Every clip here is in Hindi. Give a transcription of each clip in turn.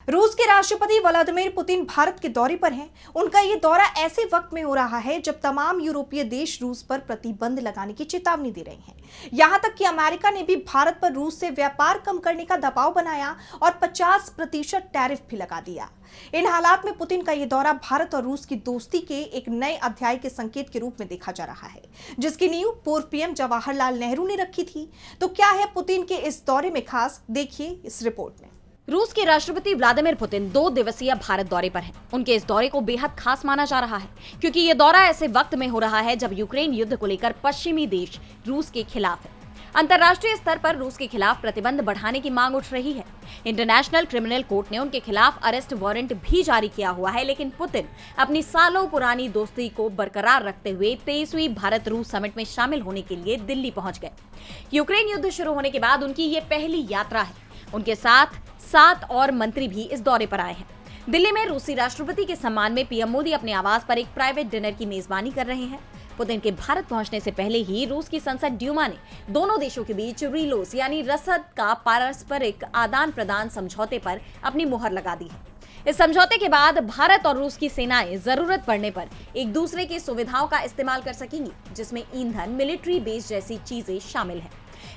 रूस के राष्ट्रपति व्लादिमीर पुतिन भारत के दौरे पर हैं। उनका ये दौरा ऐसे वक्त में हो रहा है जब तमाम यूरोपीय देश रूस पर प्रतिबंध लगाने की चेतावनी दे रहे हैं। यहां तक कि अमेरिका ने भी भारत पर रूस से व्यापार कम करने का दबाव बनाया और 50% टैरिफ भी लगा दिया। इन हालात में पुतिन का ये दौरा भारत और रूस की दोस्ती के एक नए अध्याय के संकेत के रूप में देखा जा रहा है, जिसकी नींव पूर्व पीएम जवाहरलाल नेहरू ने रखी थी। तो क्या है पुतिन के इस दौरे में खास, देखिए इस रिपोर्ट में। रूस के राष्ट्रपति व्लादिमीर पुतिन 2 दिवसीय भारत दौरे पर हैं। उनके इस दौरे को बेहद खास माना जा रहा है, क्योंकि ये दौरा ऐसे वक्त में हो रहा है जब यूक्रेन युद्ध को लेकर पश्चिमी देश रूस के खिलाफ है। अंतर्राष्ट्रीय स्तर पर रूस के खिलाफ प्रतिबंध बढ़ाने की मांग उठ रही है। इंटरनेशनल क्रिमिनल कोर्ट ने उनके खिलाफ अरेस्ट वारंट भी जारी किया हुआ है, लेकिन पुतिन अपनी सालों पुरानी दोस्ती को बरकरार रखते हुए 23वीं भारत रूस समिट में शामिल होने के लिए दिल्ली पहुंच गए। यूक्रेन युद्ध शुरू होने के बाद उनकी ये पहली यात्रा है। उनके साथ 7 और मंत्री भी इस दौरे पर आए हैं। दिल्ली में रूसी राष्ट्रपति के सम्मान में पीएम मोदी अपने आवास पर एक प्राइवेट डिनर की मेजबानी कर रहे हैं। पुतिन के भारत पहुंचने से पहले ही रूस की संसद ड्यूमा ने दोनों देशों के बीच रीलोस यानी रसद का पारस्परिक आदान प्रदान समझौते पर अपनी मुहर लगा दी है। इस समझौते के बाद भारत और रूस की सेनाएं जरूरत पड़ने पर एक दूसरे की सुविधाओं का इस्तेमाल कर सकेंगी, जिसमें ईंधन, मिलिट्री बेस जैसी चीजें शामिल हैं।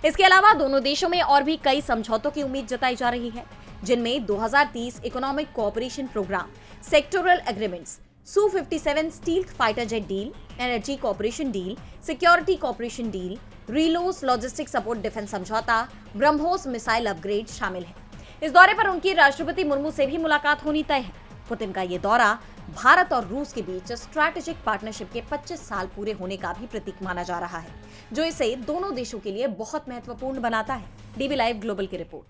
इसके अलावा दोनों देशों में और भी कई समझौतों की उम्मीद जताई जा रही है, जिनमें 2030 economic cooperation programme, sectoral agreements, Su-57 stealth fighter jet deal, energy cooperation deal, security cooperation deal, RELOS logistic support defence समझौता, ब्रह्मोस मिसाइल अपग्रेड शामिल है। इस दौरे पर उनकी राष्ट्रपति मुर्मू से भी मुलाकात होनी तय है। पुतिन का ये दौरा भारत और रूस के बीच स्ट्रैटेजिक पार्टनरशिप के 25 साल पूरे होने का भी प्रतीक माना जा रहा है, जो इसे दोनों देशों के लिए बहुत महत्वपूर्ण बनाता है। डीबी लाइव ग्लोबल की रिपोर्ट।